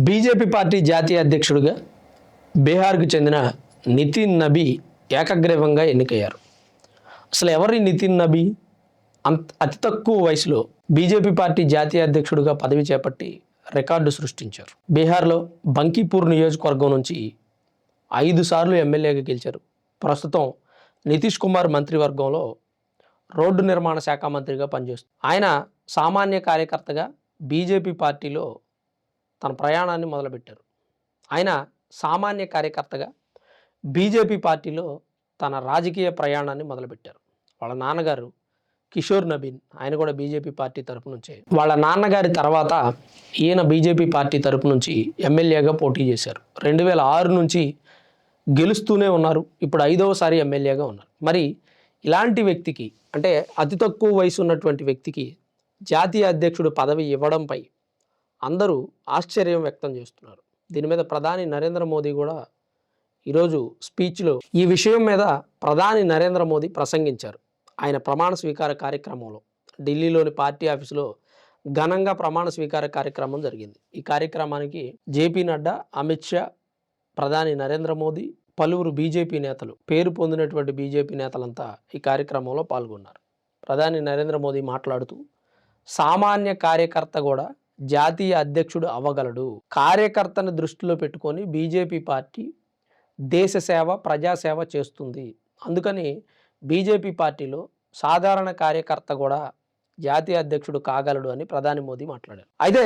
BJP party జాతీయ అధ్యక్షుడిగా బీహార్కు చెందిన నితిన్ నబీ ఏకగ్రీవంగా ఎన్నికయ్యారు. అసలు ఎవరి నితిన్ నబీ? అతి తక్కువ వయసులో బీజేపీ పార్టీ జాతీయ అధ్యక్షుడిగా పదవి చేపట్టి రికార్డు సృష్టించారు. బీహార్లో బంకీపూర్ నియోజకవర్గం నుంచి 5 సార్లు ఎమ్మెల్యేగా గెలిచారు. ప్రస్తుతం నితీష్ కుమార్ మంత్రివర్గంలో రోడ్డు నిర్మాణ శాఖ మంత్రిగా పనిచేస్తారు. ఆయన సామాన్య కార్యకర్తగా బీజేపీ పార్టీలో తన ప్రయాణాన్ని మొదలుపెట్టారు. ఆయన సామాన్య కార్యకర్తగా బీజేపీ పార్టీలో తన రాజకీయ ప్రయాణాన్ని మొదలుపెట్టారు. వాళ్ళ నాన్నగారు కిషోర్ నబీన్, ఆయన కూడా బీజేపీ పార్టీ తరపు నుంచే. వాళ్ళ నాన్నగారి తర్వాత ఈయన బీజేపీ పార్టీ తరపు నుంచి ఎమ్మెల్యేగా పోటీ చేశారు. 2006 నుంచి గెలుస్తూనే ఉన్నారు. ఇప్పుడు 5వసారి ఎమ్మెల్యేగా ఉన్నారు. మరి ఇలాంటి వ్యక్తికి, అంటే అతి తక్కువ వయసు ఉన్నటువంటి వ్యక్తికి జాతీయ అధ్యక్షుడు పదవి ఇవ్వడంపై అందరూ ఆశ్చర్యం వ్యక్తం చేస్తున్నారు. దీని మీద ప్రధాని నరేంద్ర మోదీ కూడా ఈరోజు స్పీచ్లో ఈ విషయం మీద ప్రధాని నరేంద్ర మోదీ ప్రసంగించారు. ఆయన ప్రమాణ స్వీకార కార్యక్రమంలో ఢిల్లీలోని పార్టీ ఆఫీసులో ఘనంగా ప్రమాణ స్వీకార కార్యక్రమం జరిగింది. ఈ కార్యక్రమానికి జేపీ నడ్డా, అమిత్ షా, ప్రధాని నరేంద్ర మోదీ, పలువురు బీజేపీ నేతలు, పేరు పొందినటువంటి బీజేపీ నేతలంతా ఈ కార్యక్రమంలో పాల్గొన్నారు. ప్రధాని నరేంద్ర మోదీ మాట్లాడుతూ, సామాన్య కార్యకర్త కూడా జాతీయ అధ్యక్షుడు అవ్వగలడు. కార్యకర్తను దృష్టిలో పెట్టుకొని బీజేపీ పార్టీ దేశ సేవ, ప్రజాసేవ చేస్తుంది. అందుకని బీజేపీ పార్టీలో సాధారణ కార్యకర్త కూడా జాతీయ అధ్యక్షుడు కాగలడు అని ప్రధాని మోదీ మాట్లాడారు. అయితే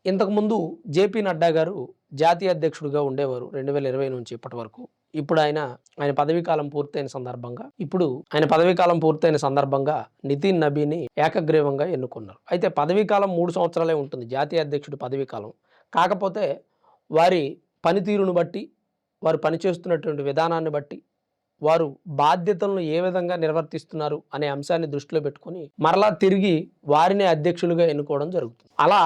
ఇంతకుముందు జేపీ నడ్డా గారు జాతీయ అధ్యక్షుడిగా ఉండేవారు 2020 నుంచి ఇప్పటి వరకు. ఇప్పుడు ఆయన పదవీకాలం పూర్తయిన సందర్భంగా నితిన్ నబీని ఏకగ్రీవంగా ఎన్నుకున్నారు. అయితే పదవీకాలం 3 సంవత్సరాలే ఉంటుంది జాతీయ అధ్యక్షుడి పదవీకాలం. కాకపోతే వారి పనితీరును బట్టి, వారు పనిచేస్తున్నటువంటి విధానాన్ని బట్టి, వారు బాధ్యతలను ఏ విధంగా నిర్వర్తిస్తున్నారు అనే అంశాన్ని దృష్టిలో పెట్టుకుని మరలా తిరిగి వారినే అధ్యక్షులుగా ఎన్నుకోవడం జరుగుతుంది. అలా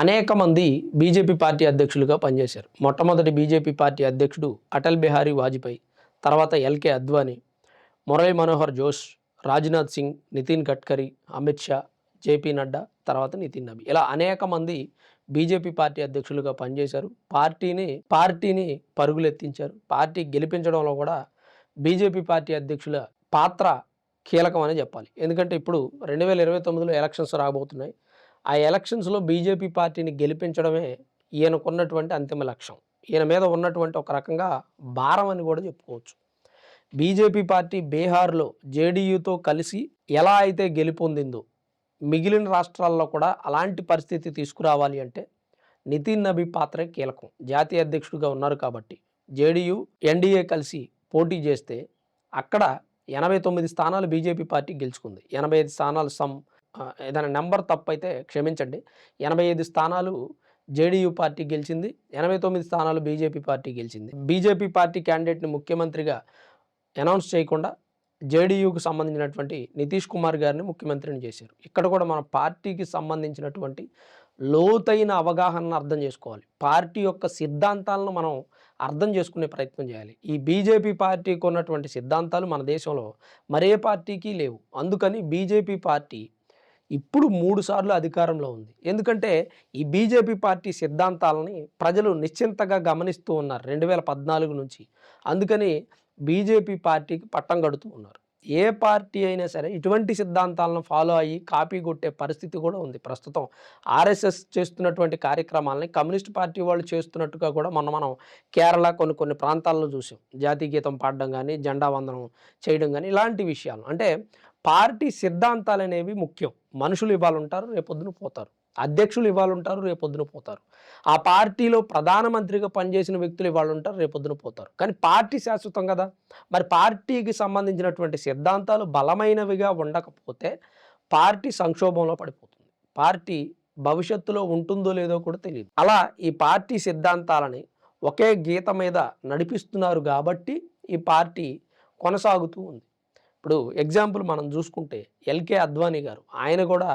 అనేక మంది బీజేపీ పార్టీ అధ్యక్షులుగా పనిచేశారు. మొట్టమొదటి బీజేపీ పార్టీ అధ్యక్షుడు అటల్ బిహారీ వాజ్పేయి, తర్వాత ఎల్కే అద్వానీ, మురళీ మనోహర్ జోష్, రాజ్నాథ్ సింగ్, నితిన్ గడ్కరీ, అమిత్ షా, జేపీ నడ్డా, తర్వాత నితిన్ నబీ, ఇలా అనేక మంది బీజేపీ పార్టీ అధ్యక్షులుగా పనిచేశారు. పార్టీని పరుగులెత్తించారు. పార్టీ గెలిపించడంలో కూడా బీజేపీ పార్టీ అధ్యక్షుల పాత్ర కీలకమని చెప్పాలి. ఎందుకంటే ఇప్పుడు 2029లో ఎలక్షన్స్ రాబోతున్నాయి. ఆ ఎలక్షన్స్లో బీజేపీ పార్టీని గెలిపించడమే ఈయనకున్నటువంటి అంతిమ లక్ష్యం. ఈయన మీద ఉన్నటువంటి ఒక రకంగా భారం అని కూడా చెప్పుకోవచ్చు. బీజేపీ పార్టీ బీహార్లో జేడీయూతో కలిసి ఎలా అయితే గెలుపొందిందో మిగిలిన రాష్ట్రాల్లో కూడా అలాంటి పరిస్థితి తీసుకురావాలి అంటే నితిన్ నబీ పాత్రే కీలకం. జాతీయ అధ్యక్షుడిగా ఉన్నారు కాబట్టి జేడీయూ, ఎన్డీఏ కలిసి పోటీ చేస్తే అక్కడ 89 స్థానాలు బీజేపీ పార్టీ గెలుచుకుంది. 85 స్థానాలు ఏదైనా నెంబర్ తప్పు అయితే క్షమించండి. 85 స్థానాలు జేడీయూ పార్టీ గెలిచింది, 89 స్థానాలు బీజేపీ పార్టీ గెలిచింది. బీజేపీ పార్టీ క్యాండిడేట్ని ముఖ్యమంత్రిగా అనౌన్స్ చేయకుండా జేడీయూకు సంబంధించినటువంటి నితీష్ కుమార్ గారిని ముఖ్యమంత్రిని చేశారు. ఇక్కడ కూడా మన పార్టీకి సంబంధించినటువంటి లోతైన అవగాహనను అర్థం చేసుకోవాలి. పార్టీ యొక్క సిద్ధాంతాలను మనం అర్థం చేసుకునే ప్రయత్నం చేయాలి. ఈ బీజేపీ పార్టీకి ఉన్నటువంటి సిద్ధాంతాలు మన దేశంలో మరే పార్టీకి లేవు. అందుకని బీజేపీ పార్టీ ఇప్పుడు 3 సార్లు అధికారంలో ఉంది. ఎందుకంటే ఈ బీజేపీ పార్టీ సిద్ధాంతాలని ప్రజలు నిశ్చింతగా గమనిస్తూ ఉన్నారు 2014 నుంచి. అందుకని బీజేపీ పార్టీకి పట్టం కడుతూ ఉన్నారు. ఏ పార్టీ అయినా సరే ఇటువంటి సిద్ధాంతాలను ఫాలో అయ్యి కాపీ కొట్టే పరిస్థితి కూడా ఉంది. ప్రస్తుతం ఆర్ఎస్ఎస్ చేస్తున్నటువంటి కార్యక్రమాలని కమ్యూనిస్ట్ పార్టీ వాళ్ళు చేస్తున్నట్టుగా కూడా మనం కేరళ కొన్ని ప్రాంతాల్లో చూసాం. జాతీయ గీతం పాడడం కానీ, జెండా వందనం చేయడం కానీ, ఇలాంటి విషయాలు. అంటే పార్టీ సిద్ధాంతాలు అనేవి ముఖ్యం. మనుషులు ఇవాళ ఉంటారు, రేపొద్దున పోతారు. అధ్యక్షులు ఇవాళ ఉంటారు, రేపొద్దున పోతారు. ఆ పార్టీలో ప్రధానమంత్రిగా పనిచేసిన వ్యక్తులు ఇవాళ ఉంటారు, రేపొద్దున పోతారు. కానీ పార్టీ శాశ్వతం కదా. మరి పార్టీకి సంబంధించినటువంటి సిద్ధాంతాలు బలమైనవిగా ఉండకపోతే పార్టీ సంక్షోభంలో పడిపోతుంది. పార్టీ భవిష్యత్తులో ఉంటుందో లేదో కూడా తెలియదు. అలా ఈ పార్టీ సిద్ధాంతాలని ఒకే గీత మీద నడిపిస్తున్నారు కాబట్టి ఈ పార్టీ కొనసాగుతూ ఉంది. ఇప్పుడు ఎగ్జాంపుల్ మనం చూసుకుంటే ఎల్కే అద్వానీ గారు, ఆయన కూడా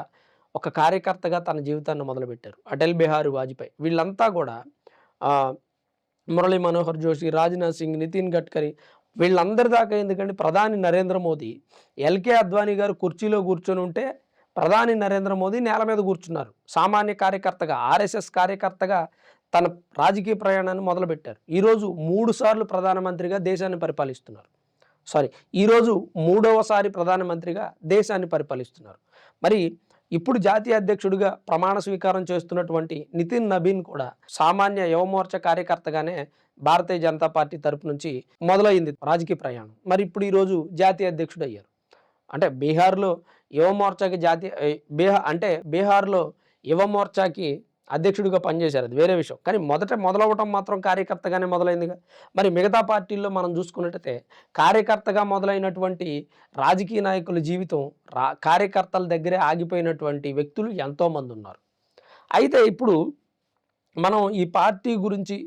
ఒక కార్యకర్తగా తన జీవితాన్ని మొదలుపెట్టారు. అటల్ బిహారీ వాజ్పేయి, వీళ్ళంతా కూడా మురళీ మనోహర్ జోషి, రాజ్నాథ్ సింగ్, నితిన్ గడ్కరీ, వీళ్ళందరి దాకా ఎందుకంటే ప్రధాని నరేంద్ర మోదీ ఎల్కే అద్వానీ గారు కుర్చీలో కూర్చొని ఉంటే ప్రధాని నరేంద్ర మోదీ నేల మీద కూర్చున్నారు. సామాన్య కార్యకర్తగా, ఆర్ఎస్ఎస్ కార్యకర్తగా తన రాజకీయ ప్రయాణాన్ని మొదలుపెట్టారు. ఈరోజు 3 సార్లు ప్రధానమంత్రిగా దేశాన్ని పరిపాలిస్తున్నారు. ఈరోజు 3వసారి ప్రధానమంత్రిగా దేశాన్ని పరిపాలిస్తున్నారు. మరి ఇప్పుడు జాతీయ అధ్యక్షుడిగా ప్రమాణ స్వీకారం చేస్తున్నటువంటి నితిన్ నబీన్ కూడా సామాన్య యువమోర్చా కార్యకర్తగానే భారతీయ జనతా పార్టీ తరపు నుంచి మొదలైంది రాజకీయ ప్రయాణం. మరి ఇప్పుడు ఈరోజు జాతీయ అధ్యక్షుడు అయ్యారు. అంటే బీహార్లో యువమోర్చాకి బీహార్లో యువమోర్చాకి అధ్యక్షుడిగా పనిచేశారు, అది వేరే విషయం. కానీ మొదలవటం మాత్రం కార్యకర్తగానే మొదలైందిగా. మరి మిగతా పార్టీల్లో మనం చూసుకున్నట్టయితే కార్యకర్తగా మొదలైనటువంటి రాజకీయ నాయకుల జీవితం కార్యకర్తల దగ్గరే ఆగిపోయినటువంటి వ్యక్తులు ఎంతోమంది ఉన్నారు. అయితే ఇప్పుడు మనం ఈ పార్టీ గురించి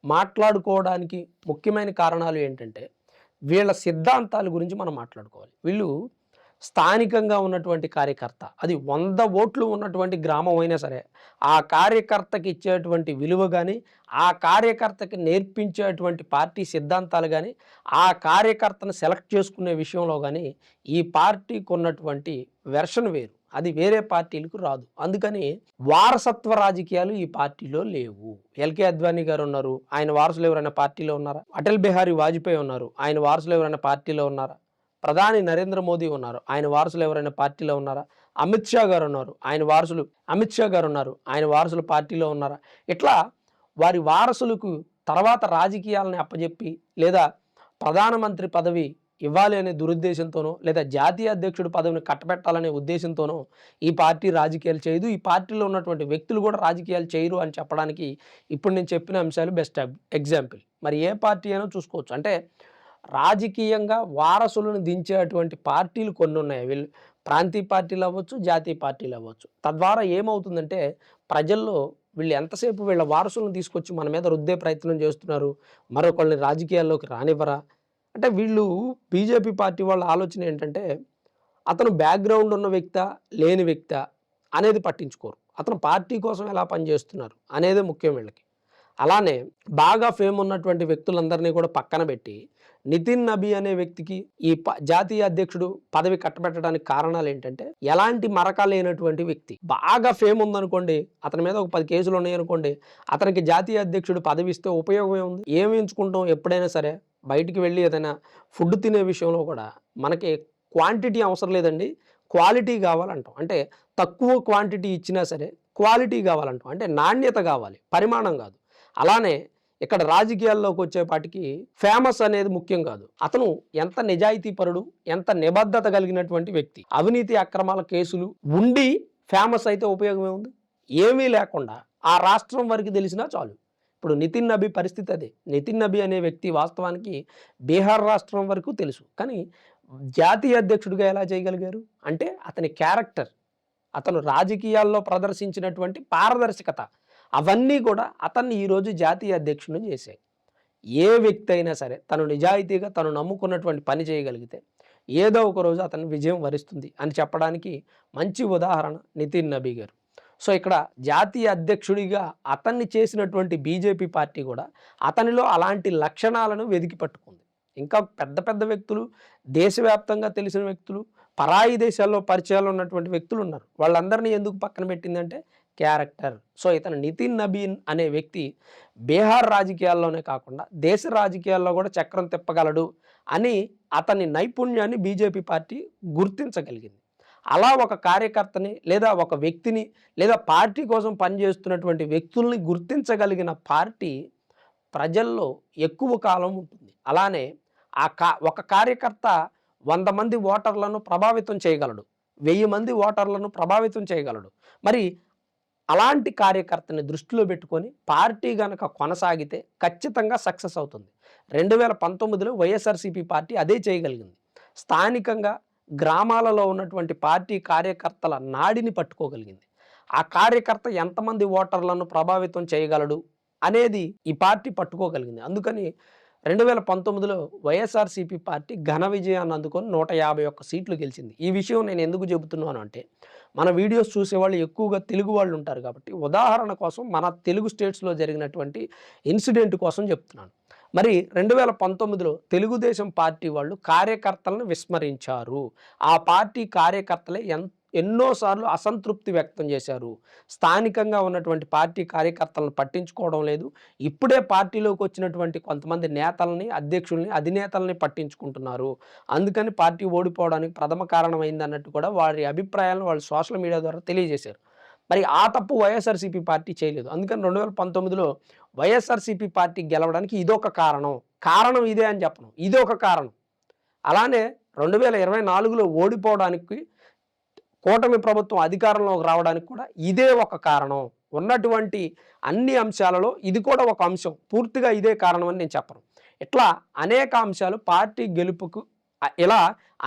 మాట్లాడుకోవడానికి ముఖ్యమైన కారణాలు ఏంటంటే వీళ్ళ సిద్ధాంతాల గురించి మనం మాట్లాడుకోవాలి. వీళ్ళు స్థానికంగా ఉన్నటువంటి కార్యకర్త, అది 100 ఓట్లు ఉన్నటువంటి గ్రామం అయినా సరే, ఆ కార్యకర్తకి ఇచ్చేటువంటి విలువ కానీ, ఆ కార్యకర్తకి నేర్పించేటువంటి పార్టీ సిద్ధాంతాలు కానీ, ఆ కార్యకర్తను సెలెక్ట్ చేసుకునే విషయంలో కానీ ఈ పార్టీకి ఉన్నటువంటి వెర్షన్ వేరు, అది వేరే పార్టీలకు రాదు. అందుకని వారసత్వ రాజకీయాలు ఈ పార్టీలో లేవు. ఎల్కే అద్వానీ గారు ఉన్నారు, ఆయన వారసులు ఎవరైనా పార్టీలో ఉన్నారా? అటల్ బిహారీ వాజ్పేయి ఉన్నారు, ఆయన వారసులు ఎవరైనా పార్టీలో ఉన్నారా? ప్రధాని నరేంద్ర మోదీ ఉన్నారు, ఆయన వారసులు ఎవరైనా పార్టీలో ఉన్నారా? అమిత్ షా గారు ఉన్నారు, ఆయన వారసులు పార్టీలో ఉన్నారా? ఇట్లా వారి వారసులకు తర్వాత రాజకీయాలని అప్పజెప్పి లేదా ప్రధానమంత్రి పదవి ఇవ్వాలి అనే దురుద్దేశంతోనో లేదా జాతీయ అధ్యక్షుడి పదవిని కట్టబెట్టాలనే ఉద్దేశంతోనో ఈ పార్టీ రాజకీయాలు చేయదు. ఈ పార్టీలో ఉన్నటువంటి వ్యక్తులు కూడా రాజకీయాలు చేయరు అని చెప్పడానికి ఇప్పుడు నేను చెప్పిన అంశాలు బెస్ట్ ఎగ్జాంపుల్. మరి ఏ పార్టీ అయినా చూసుకోవచ్చు. అంటే రాజకీయంగా వారసులను దించేటువంటి పార్టీలు కొన్ని ఉన్నాయి. వీళ్ళు ప్రాంతీయ పార్టీలు అవ్వచ్చు, జాతీయ పార్టీలు అవ్వచ్చు. తద్వారా ఏమవుతుందంటే ప్రజల్లో వీళ్ళు ఎంతసేపు వీళ్ళ వారసులను తీసుకొచ్చి మన మీద రుద్దే ప్రయత్నం చేస్తున్నారు, మరొకళ్ళని రాజకీయాల్లోకి రానివ్వరా అంటే వీళ్ళు బీజేపీ పార్టీ వాళ్ళ ఆలోచన ఏంటంటే అతను బ్యాక్గ్రౌండ్ ఉన్న వ్యక్తా లేని వ్యక్తా అనేది పట్టించుకోరు. అతను పార్టీ కోసం ఎలా పనిచేస్తున్నారు అనేదే ముఖ్యం వీళ్ళకి. అలానే బాగా ఫేమ్ ఉన్నటువంటి వ్యక్తులందరినీ కూడా పక్కన పెట్టి నితిన్ నబీ అనే వ్యక్తికి ఈ జాతీయ అధ్యక్షుడు పదవి కట్టబెట్టడానికి కారణాలు ఏంటంటే ఎలాంటి మరక లేనటువంటి వ్యక్తి. బాగా ఫేమ్ ఉందనుకోండి, అతని మీద ఒక 10 కేసులు ఉన్నాయనుకోండి, అతనికి జాతీయ అధ్యక్షుడు పదవి ఇస్తే ఉపయోగం ఏముంది? ఏమి ఎంచుకుంటాం? ఎప్పుడైనా సరే బయటికి వెళ్ళి ఏదైనా ఫుడ్ తినే విషయంలో కూడా మనకి క్వాంటిటీ అవసరం లేదండి, క్వాలిటీ కావాలంటాం. అంటే తక్కువ క్వాంటిటీ ఇచ్చినా సరే క్వాలిటీ కావాలంటాం. అంటే నాణ్యత కావాలి, పరిమాణం కాదు. అలానే ఇక్కడ రాజకీయాల్లోకి వచ్చేపాటికి ఫేమస్ అనేది ముఖ్యం కాదు. అతను ఎంత నిజాయితీపరుడు, ఎంత నిబద్ధత కలిగినటువంటి వ్యక్తి. అవినీతి అక్రమాల కేసులు ఉండి ఫేమస్ అయితే ఉపయోగం ఏముంది? ఏమీ లేకుండా ఆ రాష్ట్రం వరకు తెలిసినా చాలు. ఇప్పుడు నితిన్ నబీ పరిస్థితి అదే. నితిన్ నబీ అనే వ్యక్తి వాస్తవానికి బీహార్ రాష్ట్రం వరకు తెలుసు, కానీ జాతీయ అధ్యక్షుడిగా ఎలా చేయగలిగారు అంటే అతని క్యారెక్టర్, అతను రాజకీయాల్లో ప్రదర్శించినటువంటి పారదర్శకత, అవన్నీ కూడా అతన్ని ఈరోజు జాతీయ అధ్యక్షుడిని చేశాయి. ఏ వ్యక్తి అయినా సరే తను నిజాయితీగా తను నమ్ముకున్నటువంటి పని చేయగలిగితే ఏదో ఒక రోజు అతను విజయం వరిస్తుంది అని చెప్పడానికి మంచి ఉదాహరణ నితిన్ నబీ గారు. సో ఇక్కడ జాతీయ అధ్యక్షుడిగా అతన్ని చేసినటువంటి బీజేపీ పార్టీ కూడా అతనిలో అలాంటి లక్షణాలను వెదికి పట్టుకుంది. ఇంకా పెద్ద పెద్ద వ్యక్తులు, దేశవ్యాప్తంగా తెలిసిన వ్యక్తులు, పరాయి దేశాల్లో పరిచయాలు ఉన్నటువంటి వ్యక్తులు ఉన్నారు. వాళ్ళందరినీ ఎందుకు పక్కన పెట్టిందంటే క్యారెక్టర్. సో ఇతను నితిన్ నబీన్ అనే వ్యక్తి బీహార్ రాజకీయాల్లోనే కాకుండా దేశ రాజకీయాల్లో కూడా చక్రం తిప్పగలడు అని అతని నైపుణ్యాన్ని బీజేపీ పార్టీ గుర్తించగలిగింది. అలా ఒక కార్యకర్తని లేదా ఒక వ్యక్తిని లేదా పార్టీ కోసం పనిచేస్తున్నటువంటి వ్యక్తుల్ని గుర్తించగలిగిన పార్టీ ప్రజల్లో ఎక్కువ కాలం ఉంటుంది. అలానే ఒక కార్యకర్త 100 మంది ఓటర్లను ప్రభావితం చేయగలడు, 1000 మంది ఓటర్లను ప్రభావితం చేయగలడు. మరి అలాంటి కార్యకర్తని దృష్టిలో పెట్టుకొని పార్టీ గనక కొనసాగితే ఖచ్చితంగా సక్సెస్ అవుతుంది. 2019లో వైఎస్ఆర్సీపీ పార్టీ అదే చేయగలిగింది. స్థానికంగా గ్రామాలలో ఉన్నటువంటి పార్టీ కార్యకర్తల నాడిని పట్టుకోగలిగింది. ఆ కార్యకర్త ఎంతమంది ఓటర్లను ప్రభావితం చేయగలడు అనేది ఈ పార్టీ పట్టుకోగలిగింది. అందుకని 2019లో వైఎస్ఆర్సీపీ పార్టీ ఘన విజయాన్ని అందుకొని 151 సీట్లు గెలిచింది. ఈ విషయం నేను ఎందుకు చెబుతున్నాను అంటే మన వీడియోస్ చూసేవాళ్ళు ఎక్కువగా తెలుగు వాళ్ళు ఉంటారు కాబట్టి ఉదాహరణ కోసం మన తెలుగు స్టేట్స్లో జరిగినటువంటి ఇన్సిడెంట్ కోసం చెప్తున్నాను. మరి 2019లో తెలుగుదేశం పార్టీ వాళ్ళు కార్యకర్తలను విస్మరించారు. ఆ పార్టీ కార్యకర్తలే ఎన్నోసార్లు అసంతృప్తి వ్యక్తం చేశారు. స్థానికంగా ఉన్నటువంటి పార్టీ కార్యకర్తలను పట్టించుకోవడం లేదు. ఇప్పుడే పార్టీలోకి వచ్చినటువంటి కొంతమంది నేతల్ని, అధ్యక్షుల్ని, అధినేతల్ని పట్టించుకుంటున్నారు. అందుకని పార్టీ ఓడిపోవడానికి ప్రథమ కారణమైందన్నట్టు కూడా వారి అభిప్రాయాలను వాళ్ళు సోషల్ మీడియా ద్వారా తెలియజేశారు. మరి ఆ తప్పు వైఎస్ఆర్‌సీపీ పార్టీ చేయలేదు. అందుకని 2019లో వైఎస్ఆర్‌సీపీ పార్టీ గెలవడానికి ఇదొక కారణం. కారణం ఇదే అని చెప్పను. ఇదొక కారణం. అలానే 2024లో ఓడిపోవడానికి కూటమి ప్రభుత్వం అధికారంలోకి రావడానికి కూడా ఇదే ఒక కారణం. ఉన్నటువంటి అన్ని అంశాలలో ఇది కూడా ఒక అంశం. పూర్తిగా ఇదే కారణం అని నేను చెప్పను. ఇట్లా అనేక అంశాలు పార్టీ గెలుపుకు ఇలా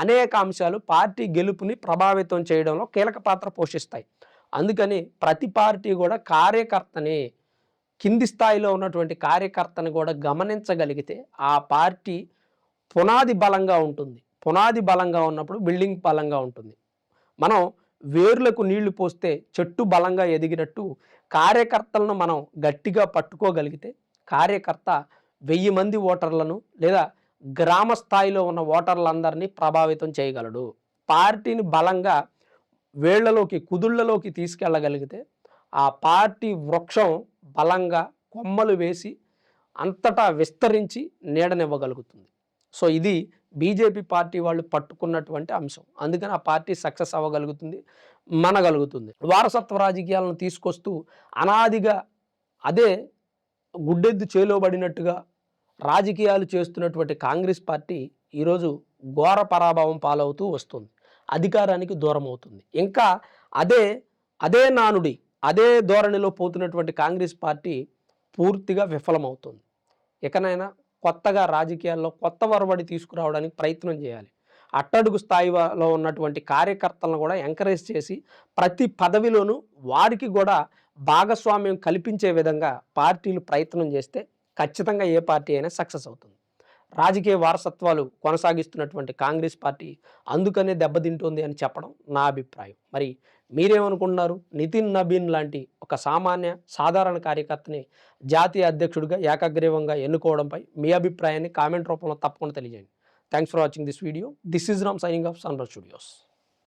అనేక అంశాలు పార్టీ గెలుపుని ప్రభావితం చేయడంలో కీలక పాత్ర పోషిస్తాయి. అందుకని ప్రతి పార్టీ కూడా కార్యకర్తని, కింది స్థాయిలో ఉన్నటువంటి కార్యకర్తని కూడా గమనించగలిగితే ఆ పార్టీ పునాది బలంగా ఉంటుంది. పునాది బలంగా ఉన్నప్పుడు బిల్డింగ్ బలంగా ఉంటుంది. మనం వేర్లకు నీళ్లు పోస్తే చెట్టు బలంగా ఎదిగినట్టు కార్యకర్తలను మనం గట్టిగా పట్టుకోగలిగితే కార్యకర్త 1000 మంది ఓటర్లను లేదా గ్రామ స్థాయిలో ఉన్న ఓటర్లందరినీ ప్రభావితం చేయగలడు. పార్టీని బలంగా వేళ్లలోకి, కుదుళ్లలోకి తీసుకెళ్ళగలిగితే ఆ పార్టీ వృక్షం బలంగా కొమ్మలు వేసి అంతటా విస్తరించి నీడనివ్వగలుగుతుంది. సో ఇది బీజేపీ పార్టీ వాళ్ళు పట్టుకున్నటువంటి అంశం. అందుకని ఆ పార్టీ సక్సెస్ అవ్వగలుగుతుంది, మనగలుగుతుంది. వారసత్వ రాజకీయాలను తీసుకొస్తూ అనాదిగా అదే గుడ్డెద్దు చేలోబడినట్టుగా రాజకీయాలు చేస్తున్నటువంటి కాంగ్రెస్ పార్టీ ఈరోజు ఘోర పరాభవం పాలవుతూ వస్తుంది. అధికారానికి దూరం అవుతుంది. ఇంకా అదే నానుడి, అదే ధోరణిలో పోతున్నటువంటి కాంగ్రెస్ పార్టీ పూర్తిగా విఫలమవుతుంది. ఇకనైనా కొత్తగా రాజకీయాల్లో కొత్త ఒరవడి తీసుకురావడానికి ప్రయత్నం చేయాలి. అట్టడుగు స్థాయిలో ఉన్నటువంటి కార్యకర్తలను కూడా ఎంకరేజ్ చేసి ప్రతి పదవిలోనూ వారికి కూడా భాగస్వామ్యం కల్పించే విధంగా పార్టీలు ప్రయత్నం చేస్తే ఖచ్చితంగా ఏ పార్టీ అయినా సక్సెస్ అవుతుంది. రాజకీయ వారసత్వాలు కొనసాగిస్తున్నటువంటి కాంగ్రెస్ పార్టీ అందుకనే దెబ్బతింటుంది అని చెప్పడం నా అభిప్రాయం. మరి మీరేమనుకుంటున్నారు? నితిన్ నబీన్ లాంటి ఒక సాధారణ కార్యకర్తని జాతీయ అధ్యక్షుడిగా ఏకగ్రీవంగా ఎన్నుకోవడంపై మీ అభిప్రాయాన్ని కామెంట్ రూపంలో తప్పకుండా తెలియజేయండి. Thanks for watching this video. This is Ram signing off sunrise studios.